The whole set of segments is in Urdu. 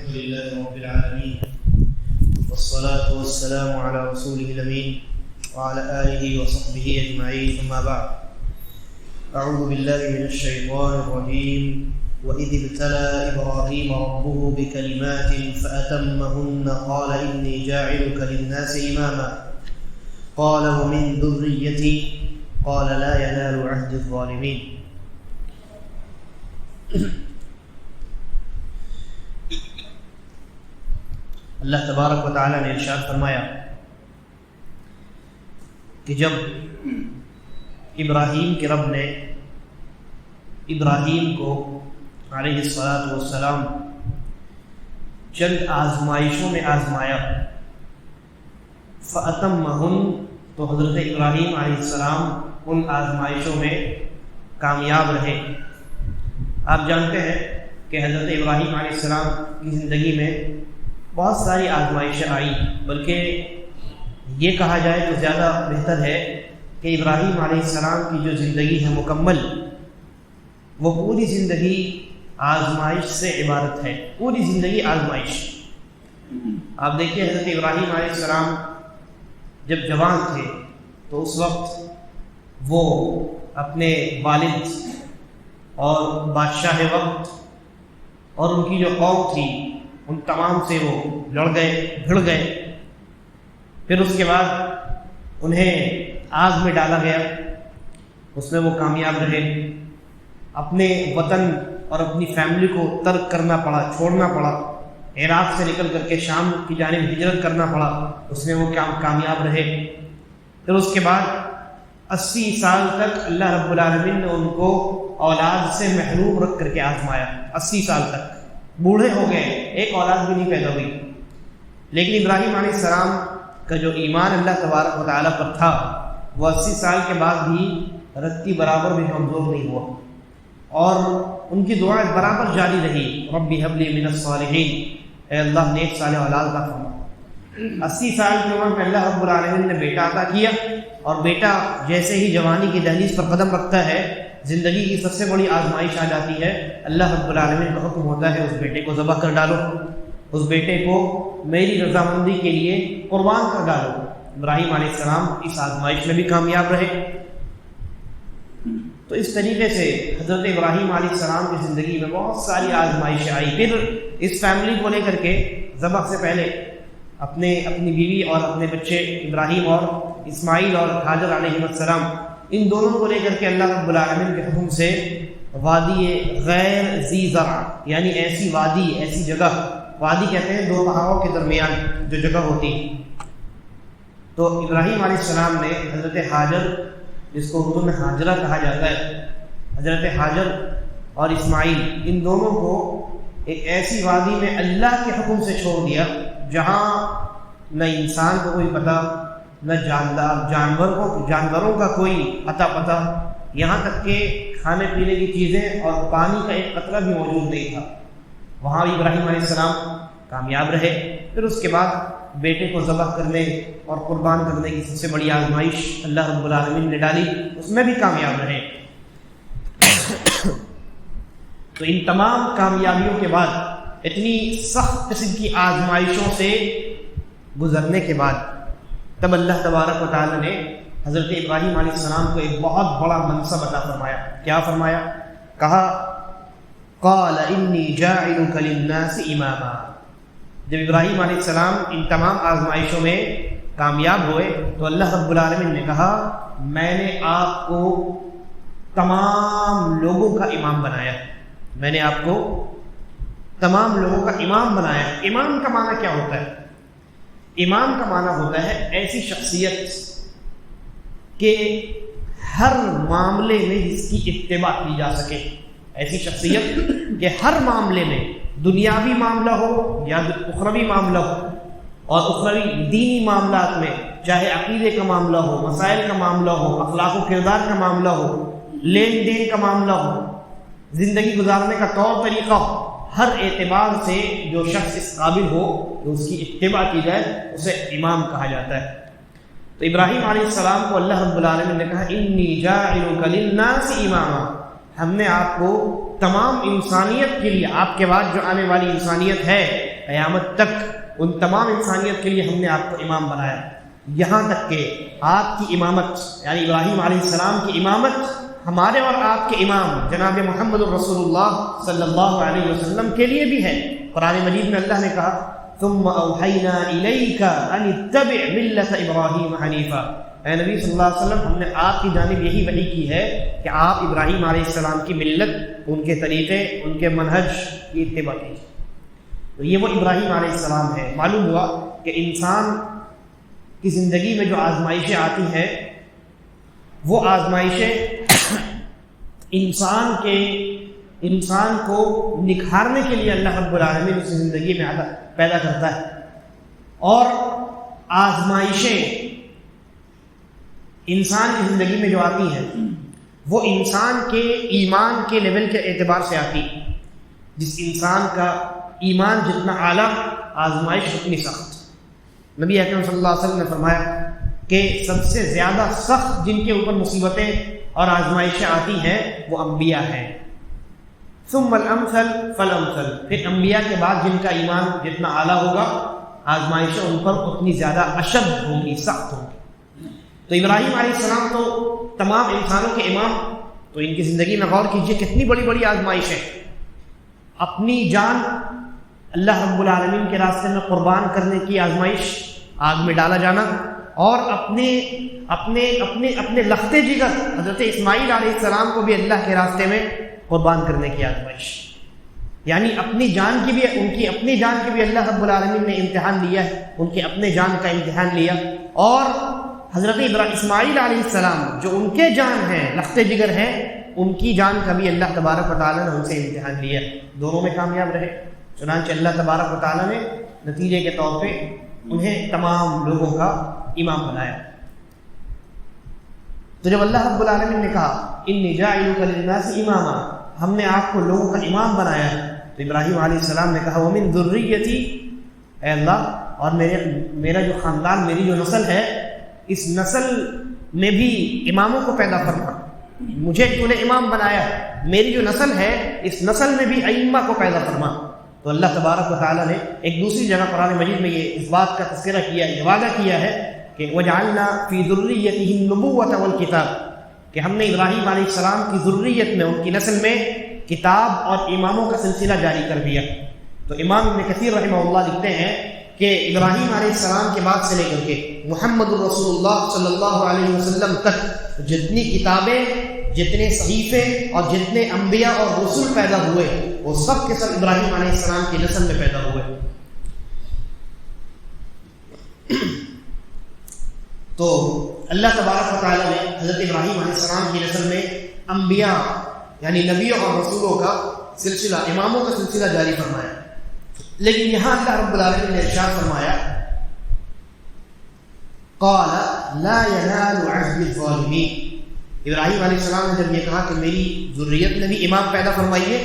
لله رب العالمين والصلاة والسلام على رسوله الأمين وعلى آله وصحبه أجمعين ثم بعد أعوذ بالله من الشيطان الرجيم وإذ ابتلى إبراهيم ربه بكلمات فأتمهن قال إني جاعلك للناس إماما قال ومن ذريتي قال لا ينال عهد الظالمين. اللہ تبارک و تعالی نے ارشاد فرمایا کہ جب ابراہیم کے رب نے ابراہیم کو علیہ الصلاۃ والسلام چند آزمائشوں میں آزمایا، فَأَتَمَّهُنْ، تو حضرت ابراہیم علیہ السلام ان آزمائشوں میں کامیاب رہے۔ آپ جانتے ہیں کہ حضرت ابراہیم علیہ السلام کی زندگی میں بہت ساری آزمائشیں آئیں، بلکہ یہ کہا جائے تو زیادہ بہتر ہے کہ ابراہیم علیہ السلام کی جو زندگی ہے مکمل، وہ پوری زندگی آزمائش سے عبارت ہے، پوری زندگی آزمائش۔ آپ دیکھیں حضرت ابراہیم علیہ السلام جب جوان تھے تو اس وقت وہ اپنے والد اور بادشاہ وقت اور ان کی جو قوم تھی ان تمام سے وہ لڑ گئے، بھڑ گئے۔ پھر اس کے بعد انہیں آگ میں ڈالا گیا، اس میں وہ کامیاب رہے۔ اپنے وطن اور اپنی فیملی کو ترک کرنا پڑا، چھوڑنا پڑا، عراق سے نکل کر کے شام کی جانب ہجرت کرنا پڑا، اس میں وہ کامیاب رہے۔ پھر اس کے بعد 80 سال تک اللہ رب العالمین نے ان کو اولاد سے محروم رکھ کر کے آزمایا۔ 80 سال تک بوڑھے ہو گئے، ایک اولاد بھی نہیں پیدا ہوئی، لیکن ابراہیم علیہ السلام کا جو ایمان اللہ تبارک و تعالیٰ پر تھا وہ 80 سال کے بعد بھی رتی برابر بھی کمزور نہیں ہوا، اور ان کی دعائیں برابر جاری رہی، ربی حب لی من الصالحین، اے اللہ نیک صالح اولاد عطا فرما۔ 80 سال کی عمر میں اللہ رب العالمین نے بیٹا عطا کیا، اور بیٹا جیسے ہی جوانی کی دہلیز پر قدم رکھتا ہے، زندگی کی سب سے بڑی آزمائش آ جاتی ہے، اللہ رب العالمین کا حکم ہوتا ہے اس بیٹے کو ذبح کر ڈالو، اس بیٹے کو میری رضامندی کے لیے قربان کر ڈالو۔ ابراہیم علیہ السلام اس آزمائش میں بھی کامیاب رہے۔ تو اس طریقے سے حضرت ابراہیم علیہ السلام کی زندگی میں بہت ساری آزمائشیں آئی۔ پھر اس فیملی کو لے کر کے ذبح سے پہلے اپنی بیوی اور اپنے بچے ابراہیم اور اسماعیل اور حاجر علیہ السلام، ان دونوں کو لے کر کے اللہ رب العالمین کے حکم سے وادی غیر ذی زرع، یعنی ایسی وادی، ایسی جگہ، وادی کہتے ہیں دو پہاڑوں کے درمیان جو جگہ ہوتی، تو ابراہیم علیہ السلام نے حضرت حاجر، جس کو اردو میں حاجرہ کہا جاتا ہے، حضرت حاجر اور اسماعیل، ان دونوں کو ایک ایسی وادی میں اللہ کے حکم سے چھوڑ دیا جہاں نہ انسان کو کوئی پتہ، نہ جانوروں کا کوئی اتا پتہ، یہاں تک کہ کھانے پینے کی چیزیں اور پانی کا ایک قطرہ بھی موجود نہیں تھا۔ وہاں ابراہیم علیہ السلام کامیاب رہے۔ پھر اس کے بعد بیٹے کو ذبح کرنے اور قربان کرنے کی سب سے بڑی آزمائش اللہ رب العالمین نے ڈالی، اس میں بھی کامیاب رہے۔ تو ان تمام کامیابیوں کے بعد، اتنی سخت قسم کی آزمائشوں سے گزرنے کے بعد، تب اللہ تبارک و تعالی نے حضرت ابراہیم علیہ السلام کو ایک بہت بڑا منصب عطا فرمایا۔ کیا فرمایا؟ کہا قال انی جاعلک للناس اماما۔ جب ابراہیم علیہ السلام ان تمام آزمائشوں میں کامیاب ہوئے تو اللہ رب العالمین نے کہا میں نے آپ کو تمام لوگوں کا امام بنایا، میں نے آپ کو تمام لوگوں کا امام بنایا۔ امام کا معنی کیا ہوتا ہے؟ امام کا معنی ہوتا ہے ایسی شخصیت کہ ہر معاملے میں جس کی اتباع کی جا سکے، ایسی شخصیت کہ ہر معاملے میں، دنیاوی معاملہ ہو یا اخروی معاملہ ہو، اور اخروی دینی معاملات میں، چاہے عقیدے کا معاملہ ہو، مسائل کا معاملہ ہو، اخلاق و کردار کا معاملہ ہو، لین دین کا معاملہ ہو، زندگی گزارنے کا طور طریقہ ہو، ہر اعتبار سے جو شخص اس قابل ہو کہ اس کی اتباع کی جائے اسے امام کہا جاتا ہے۔ تو ابراہیم علیہ السلام کو اللہ رب العالمین نے کہا انی جاعلک للناس اماما، ہم نے آپ کو تمام انسانیت کے لیے، آپ کے بعد جو آنے والی انسانیت ہے قیامت تک، ان تمام انسانیت کے لیے ہم نے آپ کو امام بنایا، یہاں تک کہ آپ کی امامت یعنی ابراہیم علیہ السلام کی امامت ہمارے اور آپ کے امام جناب محمد الرسول اللہ صلی اللہ علیہ وسلم کے لیے بھی ہے۔ قرآن مجید میں اللہ نے کہا ثم اوحینا الیک ان اتبع ملت ابراہیم حنیفا، اے نبی صلی اللہ علیہ وسلم ہم نے آپ کی جانب یہی وحی کی ہے کہ آپ ابراہیم علیہ السلام کی ملت، ان کے طریقے، ان کے منہج کی اتباع کیجیے۔ تو یہ وہ ابراہیم علیہ السلام ہے۔ معلوم ہوا کہ انسان کی زندگی میں جو آزمائشیں آتی ہیں وہ آزمائشیں انسان کو نکھارنے کے لیے اللہ رب العالمین اس زندگی میں پیدا کرتا ہے، اور آزمائشیں انسان کی زندگی میں جو آتی ہیں وہ انسان کے ایمان کے لیول کے اعتبار سے آتی ہے۔ جس انسان کا ایمان جتنا اعلیٰ، آزمائش اتنی سخت۔ نبی اکرم صلی اللہ علیہ وسلم نے فرمایا کہ سب سے زیادہ سخت جن کے اوپر مصیبتیں اور آزمائشیں آتی ہیں وہ انبیاء ہیں، ثم الامثل فالامثل، پھر انبیاء کے بعد جن کا ایمان جتنا اعلیٰ ہوگا آزمائشیں ان پر اتنی زیادہ اشد ہوں گی، سخت ہوں گی۔ تو ابراہیم علیہ السلام تو تمام انسانوں کے امام، تو ان کی زندگی میں غور کیجئے کتنی بڑی بڑی آزمائشیں، اپنی جان اللہ رب العالمین کے راستے میں قربان کرنے کی آزمائش، آگ میں ڈالا جانا، اور اپنے لختے جگر حضرت اسماعیل علیہ السلام کو بھی اللہ کے راستے میں قربان کرنے کی آزمائش، یعنی اپنی جان کی بھی، ان کی اپنی جان کی بھی اللہ رب العالمین نے امتحان لیا ہے، ان کے اپنے جان کا امتحان لیا، اور حضرت اسماعیل علیہ السلام جو ان کے جان ہیں، لختے جگر ہیں، ان کی جان کا بھی اللہ تبارک و تعالیٰ نے ان سے امتحان لیا، دونوں میں کامیاب رہے۔ چنانچہ اللہ تبارک و تعالیٰ نے نتیجے کے طور پہ انہیں تمام لوگوں کا امام بنایا۔ تو جب اللہ رب العالمین نے کہا انی جاعلک للناس اماما، ہم نے آپ کو لوگوں کا امام بنایا ہے، تو ابراہیم علیہ السلام نے کہا ومن ذریتی، اے اللہ اور میرا جو خاندان، میری جو نسل ہے، اس نسل میں بھی اماموں کو پیدا فرما، مجھے تو نے امام بنایا، میری جو نسل ہے اس نسل میں بھی ائمہ کو پیدا فرما۔ تو اللہ تبارک و تعالیٰ نے ایک دوسری جگہ قرآن مجید میں یہ اس بات کا تذکرہ کیا ہے، یہ وعدہ کیا ہے کہ وجعلنا فی ذریتہ النبوۃ والکتاب، کہ ہم نے ابراہیم علیہ السلام کی ذریت میں، ان کی نسل میں کتاب اور اماموں کا سلسلہ جاری کر دیا۔ تو امام ابن کثیر رحمہ اللہ لکھتے ہیں کہ ابراہیم علیہ السلام کے بعد سے لے کر کے محمد الرسول اللہ صلی اللہ علیہ وسلم تک جتنی کتابیں، جتنے صحیفے اور جتنے انبیاء اور رسول پیدا ہوئے وہ سب کے سب ابراہیم علیہ السلام کی نسل میں پیدا ہوئے۔ تو اللہ تبارک و تعالیٰ نے حضرت ابراہیم علیہ السلام کی نسل میں انبیاء یعنی نبیوں اور رسولوں کا سلسلہ، اماموں کا سلسلہ جاری فرمایا۔ لیکن یہاں اللہ رب العالمین نے ارشاد فرمایا قال لا ينال عهد الظالمین، ابراہیم علیہ السلام نے جب یہ کہا کہ میری ذریت میں بھی امام پیدا فرمائیے،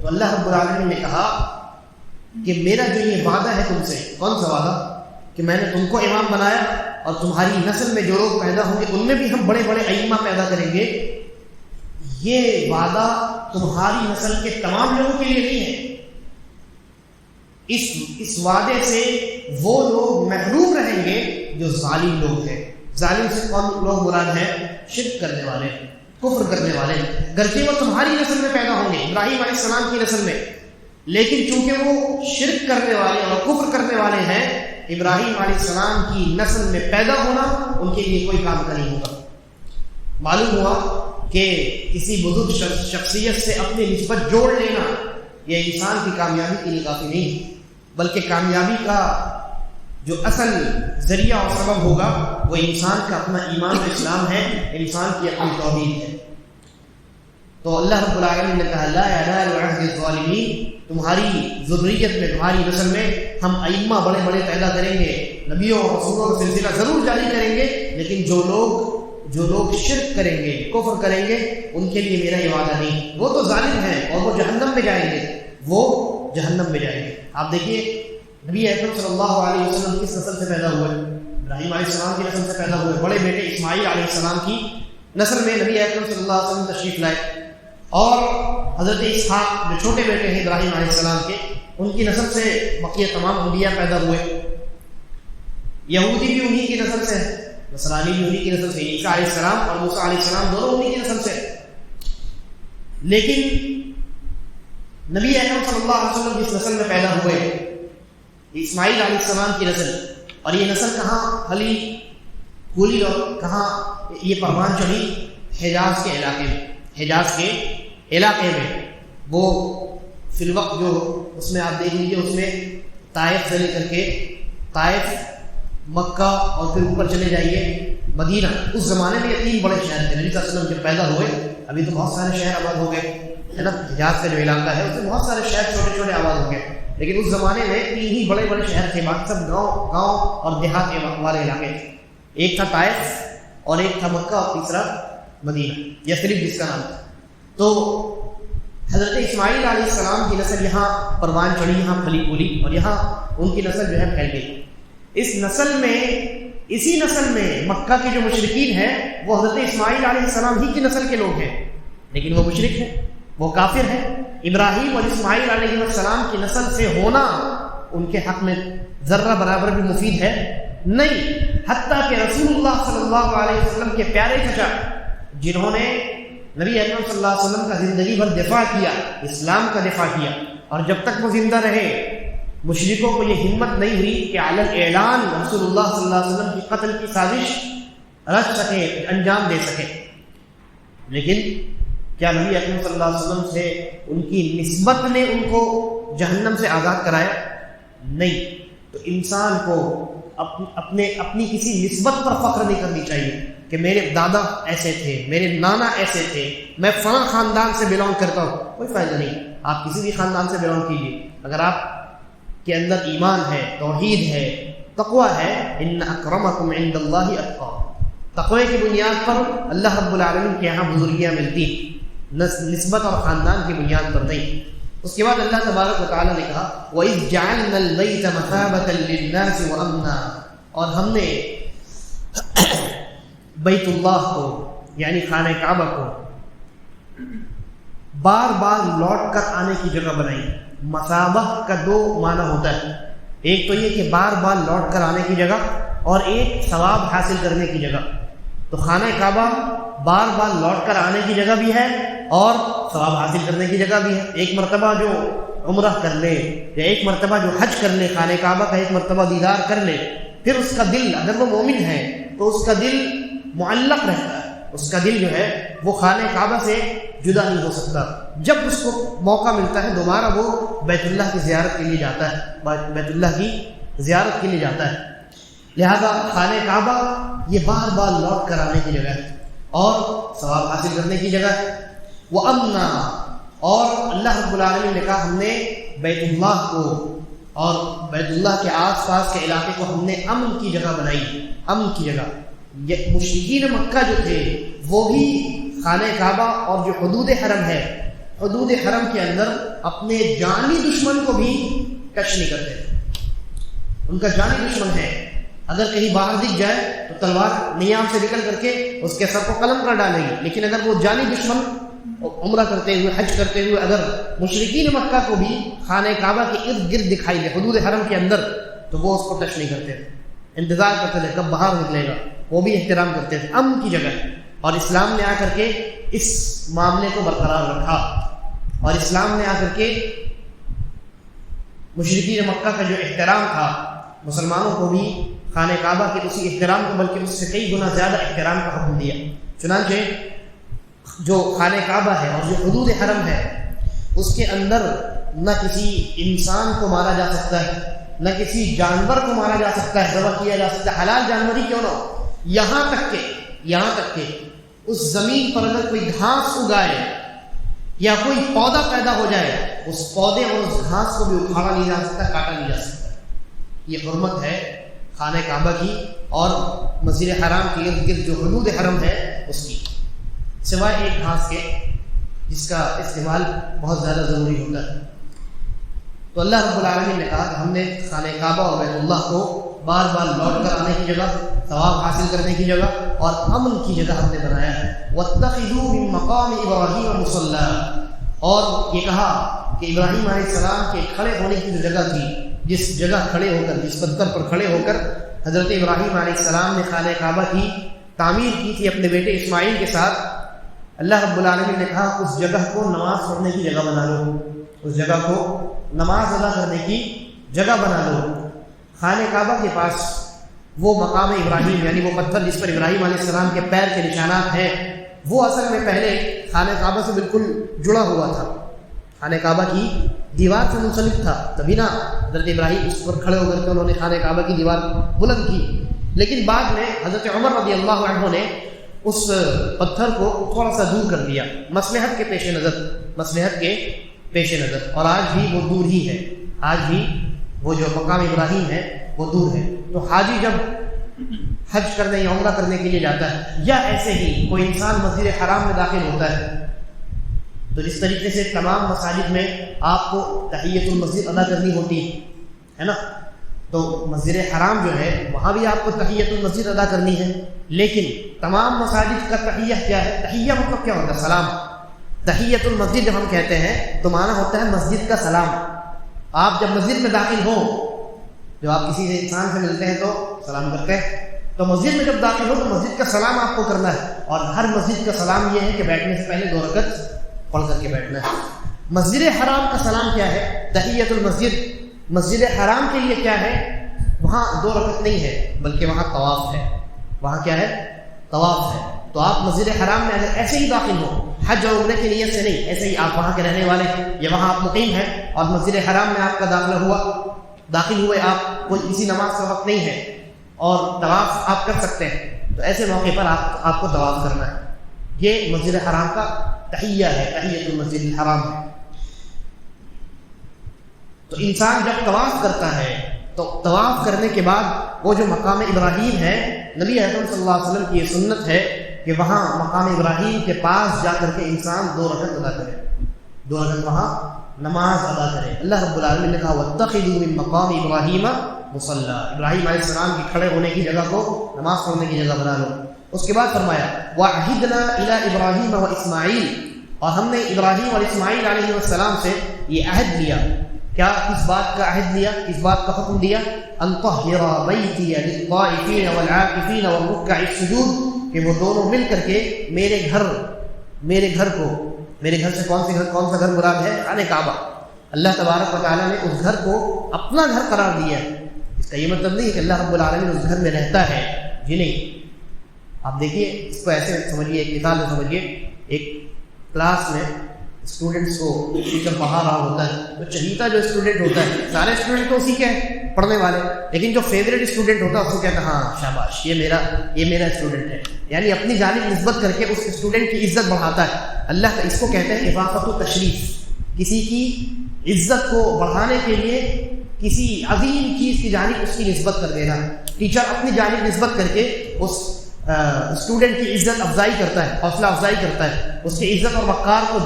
تو اللہ رب العالمین نے کہا کہ میرا جو یہ وعدہ ہے تم سے، کون سا وعدہ؟ کہ میں نے تم کو امام بنایا اور تمہاری نسل میں جو لوگ پیدا ہوں گے ان میں بھی ہم بڑے بڑے ائمہ پیدا کریں گے۔ یہ وعدہ تمہاری نسل کے تمام لوگوں کے لیے نہیں ہے، اس وعدے سے وہ لوگ محروم رہیں گے جو ظالم لوگ ہیں۔ ظالم سے کون لوگ مراد ہیں؟ شرک کرنے والے، کفر کرنے والے، گرچہ وہ تمہاری نسل میں پیدا ہوں گے، ابراہیم علیہ السلام کی نسل میں، لیکن چونکہ وہ شرک کرنے والے اور کفر کرنے والے ہیں، ابراہیم علیہ السلام کی نسل میں پیدا ہونا ان کے لیے کوئی کام کا نہیں ہوگا۔ معلوم ہوا کہ کسی بزرگ شخصیت سے اپنی نسبت جوڑ لینا یہ انسان کی کامیابی کے لیے کافی نہیں، بلکہ کامیابی کا جو اصل ذریعہ اور سبب ہوگا وہ انسان کا اپنا ایمان اسلام ہے، انسان کی اپنی توحید ہے۔ تو اللہ رب العالمین نے کہا لا ینال عہد الظالمین، تمہاری ذریت میں، تمہاری نسل میں ہم ائمہ بڑے بڑے پیدا کریں گے، نبیوں اور رسولوں کا سلسلہ ضرور جاری کریں گے، لیکن جو لوگ شرک کریں گے، کفر کریں گے، ان کے لیے میرا یہ وعدہ نہیں، وہ تو ظالم ہیں اور وہ جہنم میں جائیں گے، وہ جہنم میں جائیں گے۔ آپ دیکھیے نبی اکرم صلی اللہ علیہ وسلم کس نسل سے پیدا ہوئے؟ ابراہیم علیہ السلام کی نسل سے پیدا ہوئے، بڑے بیٹے اسماعیل علیہ السلام کی نسل میں نبی اکرم صلی اللہ علیہ وسلم تشریف لائے، اور حضرت اسحاق جو چھوٹے بیٹے ہیں ابراہیم علیہ السلام کے، ان کی نسل سے بقیہ تمام انبیاء پیدا ہوئے۔ یہودی بھی انہی کی نسل سے، نصرانی بھی انہی کی نسل سے، عیسیٰ علیہ السلام اور موسیٰ علیہ السلام دونوں انہی کی نسل سے۔ لیکن نبی اکرم صلی اللہ علیہ وسلم جس نسل میں پیدا ہوئے، اسماعیل علیہ السلام کی نسل، اور یہ نسل کہاں پھلی پھولی اور کہاں یہ پروان چڑھی؟ حجاز کے علاقے میں، حجاز کے علاقے میں۔ وہ فی الوقت جو اس میں آپ دیکھ لیجیے، اس میں طائف سے لے کر کے طائف، مکہ اور پھر اوپر چلے جائیے مدینہ، اس زمانے میں یہ 3 بڑے شہر تھے۔ نبی صلی اللہ علیہ وسلم جب پیدا ہوئے، ابھی تو بہت سارے شہر آباد ہو گئے ہے نا، حجاز کا جو علاقہ ہے اس میں بہت سارے شہر چھوٹے چھوٹے آباد ہو گئے، لیکن اس زمانے میں 3 ہی بڑے بڑے شہر تھے، باقی سب گاؤں اور دیہات والے علاقے تھے۔ ایک تھا طائف اور ایک تھا مکہ اور تیسرا مدینہ، یثرب جس کا نام تھا۔ تو حضرت اسماعیل علیہ السلام کی نسل یہاں پروان چڑھی، یہاں پھلی پھولی، اور یہاں ان کی نسل جو ہے پھیل گئی۔ اس نسل میں، اسی نسل میں مکہ کے جو مشرکین ہیں وہ حضرت اسماعیل علیہ السلام ہی کی نسل کے لوگ ہیں، لیکن وہ مشرک ہیں، وہ کافر ہیں۔ ابراہیم اور اسماعیل علیہ السلام کی نسل سے ہونا ان کے حق میں ذرہ برابر بھی مفید ہے نہیں، حتیٰ کہ رسول اللہ صلی اللہ علیہ وسلم کے پیارے چچا، جنہوں نے نبی اکرم صلی اللہ علیہ وسلم کا زندگی بھر دفاع کیا، اسلام کا دفاع کیا، اور جب تک وہ زندہ رہے مشرکوں کو یہ ہمت نہیں ہوئی کہ علی اعلان رسول اللہ صلی اللہ علیہ وسلم کی قتل کی سازش رچ سکے، انجام دے سکے۔ لیکن کیا نبی اکرم صلی اللہ علیہ وسلم سے ان کی نسبت نے ان کو جہنم سے آزاد کرایا؟ نہیں۔ تو انسان کو اپنی کسی نسبت پر فخر نہیں کرنی چاہیے کہ میرے دادا ایسے تھے، میرے نانا ایسے تھے، میں فلاں خاندان سے بلانگ کرتا ہوں۔ کوئی فائدہ نہیں، آپ کسی بھی خاندان سے بلانگ کیجیے، اگر آپ کے اندر ایمان ہے، توحید ہے، تقوی ہے، ان اکرمکم عند اللہ اتقاکم، تقوی کی بنیاد پر اللہ رب العالمین کے یہاں بزرگیاں ملتی ہیں، نسبت اور خاندان کی بنیاد پر نہیں۔ اس کے بعد اللہ تبارک و تعالیٰ نے کہا وَإِذْ جَعَلْنَا الْبَيْتَ مَثَابَةً لِلنَّاسِ وَأَمْنًا، اور ہم نے بیت اللہ کو یعنی خانہ کعبہ کو بار بار لوٹ کر آنے کی جگہ بنائی۔ مثابہ کا 2 معنی ہوتا ہے، ایک تو یہ کہ بار بار لوٹ کر آنے کی جگہ، اور ایک ثواب حاصل کرنے کی جگہ۔ تو خانہ کعبہ بار بار لوٹ کر آنے کی جگہ بھی ہے اور ثواب حاصل کرنے کی جگہ بھی ہے۔ ایک مرتبہ جو عمرہ کر لے یا ایک مرتبہ جو حج کر لے، خانہ کعبہ کا ایک مرتبہ دیدار کر لے، پھر اس کا دل، اگر وہ مومن ہے تو اس کا دل معلق رہتا ہے، اس کا دل جو ہے وہ خانہ کعبہ سے جدا نہیں ہو سکتا۔ جب اس کو موقع ملتا ہے دوبارہ وہ بیت اللہ کی زیارت کے لیے جاتا ہے، بیت اللہ کی زیارت کے لیے جاتا ہے۔ لہذا خانہ کعبہ یہ بار بار لوٹ کر آنے کی جگہ ہے اور ثواب حاصل کرنے کی جگہ ہے۔ وَأَمْنًا، اور اللہ رب العالمین نے کہا ہم نے بیت اللہ کو اور بیت اللہ کے آس پاس کے علاقے کو ہم نے امن کی جگہ بنائی، امن کی جگہ۔ مشرکین مکہ جو تھے وہ بھی خانہ کعبہ اور جو حدود حرم ہے، حدود حرم کے اندر اپنے جانی دشمن کو بھی ٹچ نہیں کرتے، ان کا جانی دشمن ہے، اگر کہیں باہر دکھ جائے تو تلوار نیام سے نکل کر کے اس کے سر کو قلم کر ڈالے گی، لیکن اگر وہ جانی دشمن عمرہ کرتے ہوئے، حج کرتے ہوئے اگر مشرکین مکہ کو بھی خانہ کعبہ کے ارد گرد دکھائی دے حدود حرم کے اندر تو وہ اس کو ٹچ نہیں کرتے، انتظار کرتے تھے کب باہر نکلے گا، وہ بھی احترام کرتے تھے، امن کی جگہ۔ اور اسلام نے آ کر کے اس معاملے کو برقرار رکھا، اور اسلام نے آ کر کے مشرکین مکہ کا جو احترام تھا، مسلمانوں کو بھی خانہ کعبہ کے اسی احترام کو بلکہ اس سے کئی گنا زیادہ احترام کا حکم دیا۔ چنانچہ جو خانہ کعبہ ہے اور جو حدود حرم ہے اس کے اندر نہ کسی انسان کو مارا جا سکتا ہے، نہ کسی جانور کو مارا جا سکتا ہے، ذبح کیا جا سکتا ہے، حلال جانور ہی کیوں نہ ہو، یہاں تک کہ اس زمین پر اگر کوئی گھاس اگائے یا کوئی پودا پیدا ہو جائے، اس پودے اور اس گھاس کو بھی اکھاڑا نہیں جا سکتا، کاٹا نہیں جا سکتا۔ یہ حرمت ہے خانہ کعبہ کی اور مسجد حرام کے ارد گرد جو حدود حرم ہے اس کی، سوائے ایک گھاس کے جس کا استعمال بہت زیادہ ضروری ہوتا ہے۔ تو اللہ رب العالمین نے کہا کہ ہم نے خانہ کعبہ اور بیت اللہ کو بار بار لوٹ کر آنے کی جگہ، ثواب حاصل کرنے کی جگہ اور امن کی جگہ ہم نے بنایا ہے۔ وَاتَّخِذُوا مِن مَّقَامِ إِبْرَاهِيمَ مُصَلًّى، اور یہ کہا کہ ابراہیم علیہ السلام کے کھڑے ہونے کی جو جگہ تھی، جس جگہ کھڑے ہو کر، جس پتھر پر کھڑے ہو کر حضرت ابراہیم علیہ السلام نے خانہ کعبہ کی تعمیر کی تھی اپنے بیٹے اسماعیل کے ساتھ، اللہ رب العالمین نے کہا اس جگہ کو نماز پڑھنے کی جگہ بنا لو، اس جگہ کو نماز ادا کرنے کی جگہ بنا لو۔ خانہ کعبہ کے پاس وہ مقام ابراہیم، یعنی وہ پتھر جس پر ابراہیم علیہ السلام کے پیر کے نشانات ہیں، وہ اصل میں پہلے خانہ کعبہ سے بالکل جڑا ہوا تھا، خانہ کعبہ کی دیوار سے منسلک تھا، تبھی نا حضرت ابراہیم اس پر کھڑے ہو کر کے انہوں نے خانہ کعبہ کی دیوار بلند کی۔ لیکن بعد میں حضرت عمر رضی اللہ عنہ نے اس پتھر کو تھوڑا سا دور کر دیا مصلحت کے پیش نظر، اور آج بھی وہ دور ہی ہے، آج بھی وہ جو مقام ابراہیم ہے وہ دور ہے۔ تو حاجی جب حج کرنے یا عمرہ کرنے کے لیے جاتا ہے، یا ایسے ہی کوئی انسان مسجد حرام میں داخل ہوتا ہے، تو جس طریقے سے تمام مساجد میں آپ کو تحیۃ المسجد ادا کرنی ہوتی ہے نا، تو مسجد حرام جو ہے وہاں بھی آپ کو تحیۃ المسجد ادا کرنی ہے، لیکن تمام مساجد کا تحیہ کیا ہے؟ تحیہ مطلب کیا ہوتا ہے؟ سلام۔ تحیۃ المسجد جب ہم کہتے ہیں تو معنی ہوتا ہے مسجد کا سلام۔ آپ جب مسجد میں داخل ہو، جب آپ کسی انسان سے ملتے ہیں تو سلام کرتے ہیں، تو مسجد میں جب داخل ہو تو مسجد کا سلام آپ کو کرنا ہے، اور ہر مسجد کا سلام یہ ہے کہ بیٹھنے سے پہلے 2 رکعت پڑھ کر کے بیٹھنا ہے۔ مسجد حرام کا سلام کیا ہے؟ تحیۃ المسجد۔ مسجد حرام کے لیے کیا ہے؟ وہاں 2 رکعت نہیں ہے، بلکہ وہاں طواف ہے۔ وہاں کیا ہے؟ طواف ہے۔ تو آپ مسجد حرام میں اگر ایسے ہی داخل ہو، حج اور عمرے کی نیت سے نہیں، ایسے ہی آپ وہاں کے رہنے والے ہیں یا وہاں آپ مقیم ہیں اور مسجد حرام میں آپ کا داخل ہوئے، آپ کوئی کسی نماز کا وقت نہیں ہے اور طواف آپ کر سکتے ہیں، تو ایسے موقع پر آپ کو طواف کرنا ہے۔ یہ مسجد حرام کا تحیہ ہے، تحیۃ المسجد الحرام ہے۔ تو انسان جب طواف کرتا ہے تو طواف کرنے کے بعد وہ جو مقام ابراہیم ہے، نبی اکرم صلی اللہ علیہ وسلم کی یہ سنت ہے کہ وہاں مقام ابراہیم کے پاس جا کر کے انسان 2 رکعت ادا کرے، 2 رکعت وہاں نماز ادا کرے۔ اللہ رب العالمین نے کہا وَاتَّخِذُوا مِن مَقَامِ إِبْرَاهِيمَ مُصَلًّى، ابراہیم علیہ السلام کی کھڑے ہونے کی جگہ کو نماز پڑھنے کی جگہ بنا لو۔ اس کے بعد فرمایا وَعَهِدْنَا إِلَىٰ إِبْرَاهِيمَ وَإِسْمَاعِيلَ، اور ہم نے ابراہیم اور اسماعیل علیہ السلام سے یہ عہد لیا۔ کیا؟ اس بات کا عہد لیا، اس بات کا حکم دیا أَن طَهِّرَ بَيْتِيَ لِلطَّائِفِينَ وَالْعَاكِفِينَ وَالرُّكَّعِ السُّجُودِ، کہ وہ دونوں مل کر کے میرے گھر سے کون سا گھر مراد ہے؟ خانہ کعبہ۔ اللہ تبارک و تعالیٰ نے اس گھر کو اپنا گھر قرار دیا ہے۔ اس کا یہ مطلب نہیں ہے کہ اللہ رب العالمین اس گھر میں رہتا ہے، جی نہیں۔ آپ دیکھیے اس کو ایسے سمجھیے، ایک مثال سے سمجھیے، ایک کلاس میں اسٹوڈنٹس کو ٹیچر پڑھا رہا ہوتا ہے، تو چہیتا جو اسٹوڈنٹ ہوتا ہے، سارے اسٹوڈنٹ تو اسی کے ہیں پڑھنے والے، لیکن جو فیوریٹ اسٹوڈنٹ ہوتا ہے اس کو کہتا ہے ہاں شاباش یہ میرا اسٹوڈنٹ ہے، یعنی اپنی جانب نسبت کر کے اس اسٹوڈنٹ کی عزت بڑھاتا ہے۔ اللہ کا اس کو کہتے ہیں اضافت و تشریف، کسی کی عزت کو بڑھانے کے لیے کسی عظیم چیز کی جانب اس کی نسبت کر دینا۔ ٹیچر اپنی جانب نسبت کر کے اس اسٹوڈنٹ کی عزت افزائی کرتا ہے، حوصلہ افزائی کرتا ہے، اس کی عزت اور وقار کو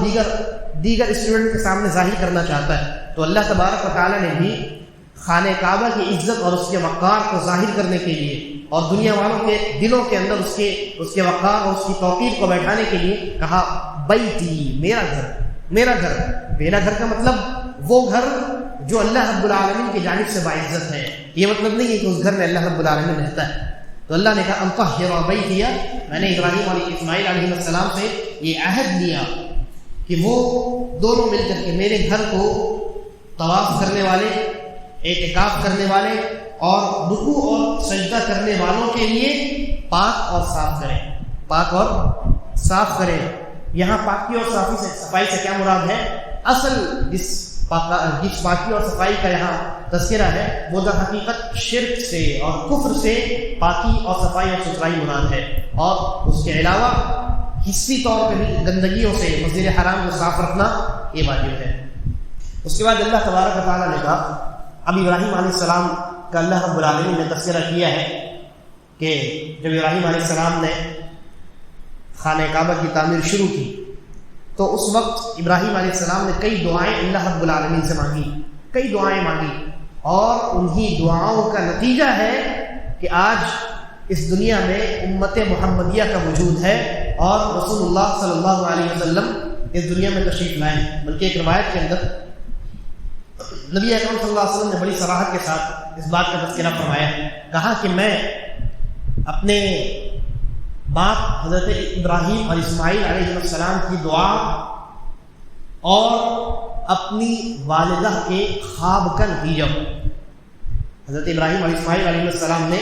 دیگر اسٹوڈنٹ کے سامنے ظاہر کرنا چاہتا ہے۔ تو اللہ تبارک و تعالیٰ نے بھی خانہ کعبہ کی عزت اور اس کے وقار کو ظاہر کرنے کے لیے اور دنیا والوں کے دلوں کے اندر اس کے وقار اور اس کی توقیر کو بیٹھانے کے لیے کہا بیتی، میرا گھر کا مطلب وہ گھر جو اللہ رب العالمین کی جانب سے باعزت ہے۔ یہ مطلب نہیں ہے کہ اس گھر میں اللہ رب العالمین رہتا ہے۔ تو اللہ نے کہا ان طہر بیتی، میں نے ابراہیم اور اسماعیل علیہ السلام سے یہ عہد لیا کہ وہ دونوں مل کر کے میرے گھر کو طواف کرنے والے، اعتکاف کرنے والے اور رکوع اور سجدہ کرنے والوں کے لیے پاک اور صاف کریں۔ یہاں پاکی اور صفائی سے کیا مراد ہے؟ اصل جس پاکی اور صفائی کا یہاں تذکرہ ہے وہ در حقیقت شرک سے اور کفر سے پاکی اور صفائی اور ستھرائی مراد ہے، اور اس کے علاوہ حصی طور پہ بھی گندگیوں سے مسجد حرام کو صاف رکھنا یہ واجب ہے۔ اس کے بعد اللہ تبارک و تعالیٰ نے کہا، اب ابراہیم علیہ السلام کا اللہ رب العالمین نے تذکرہ کیا ہے کہ جب ابراہیم علیہ السلام نے خانہ کعبہ کی تعمیر شروع کی تو اس وقت ابراہیم علیہ السلام نے کئی دعائیں اللہ رب العالمین سے مانگی، اور انہی دعاؤں کا نتیجہ ہے کہ آج اس دنیا میں امت محمدیہ کا وجود ہے، اور رسول اللہ صلی اللہ علیہ وسلم اس دنیا میں تشریف لائے ہیں، بلکہ ایک روایت کے اندر نبی اکرم صلی اللہ علیہ وسلم نے بڑی صراحت کے ساتھ اس بات کا تذکرہ فرمایا، کہا کہ میں اپنے باپ حضرت ابراہیم اور اسماعیل علیہ السلام کی دعا اور اپنی والدہ کے خواب کا نتیجہ ہوں۔ حضرت ابراہیم اور اسماعیل علیہ السلام نے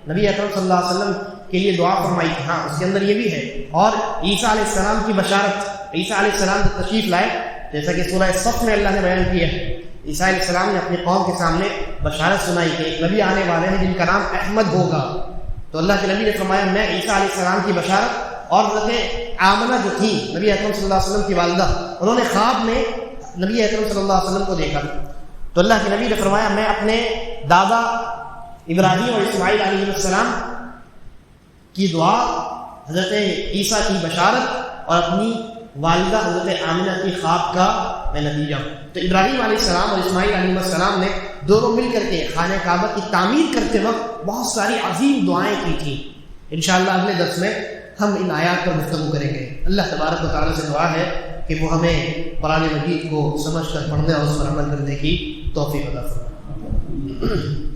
نبی اکرم صلی اللہ علیہ وسلم کے لیے دعا فرمائی تھی، ہاں اس کے اندر یہ بھی ہے، اور عیسیٰ علیہ السلام کی بشارت، عیسیٰ علیہ السلام جو تشریف لائے، جیسا کہ سورہ صف میں اللہ نے بیان کیا ہے، عیسیٰ علیہ السلام نے اپنی قوم کے سامنے بشارت سنائی کہ ایک نبی آنے والے ہیں جن کا نام احمد ہوگا، تو اللہ کے نبی نے فرمایا میں عیسیٰ علیہ السلام کی بشارت، اور حضرت آمنہ جو تھی نبی اکرم صلی اللہ علیہ وسلم کی والدہ، انہوں نے خواب میں نبی اکرم صلی اللہ علیہ وسلم کو دیکھا، تو اللہ کے نبی نے فرمایا میں اپنے دادا ابراہیم اور اسماعیل علیہ السلام کی دعا، حضرت عیسیٰ کی بشارت اور اپنی والدہ حضرت آمنہ کی خواب کا میں نتیجہ ہوں۔ تو ابراہیم علیہ السلام اور اسماعیل علیہ السلام نے دونوں مل کر کے خانہ کعبہ کی تعمیر کرتے وقت بہت ساری عظیم دعائیں کی تھیں۔ انشاءاللہ اگلے درس میں ہم ان آیات پر گفتگو کریں گے۔ اللہ تبارک و تعالیٰ سے دعا ہے کہ وہ ہمیں قرآن مجید کو سمجھ کر پڑھنے اور اس پر عمل کرنے کی توفیق عطا فرمائے۔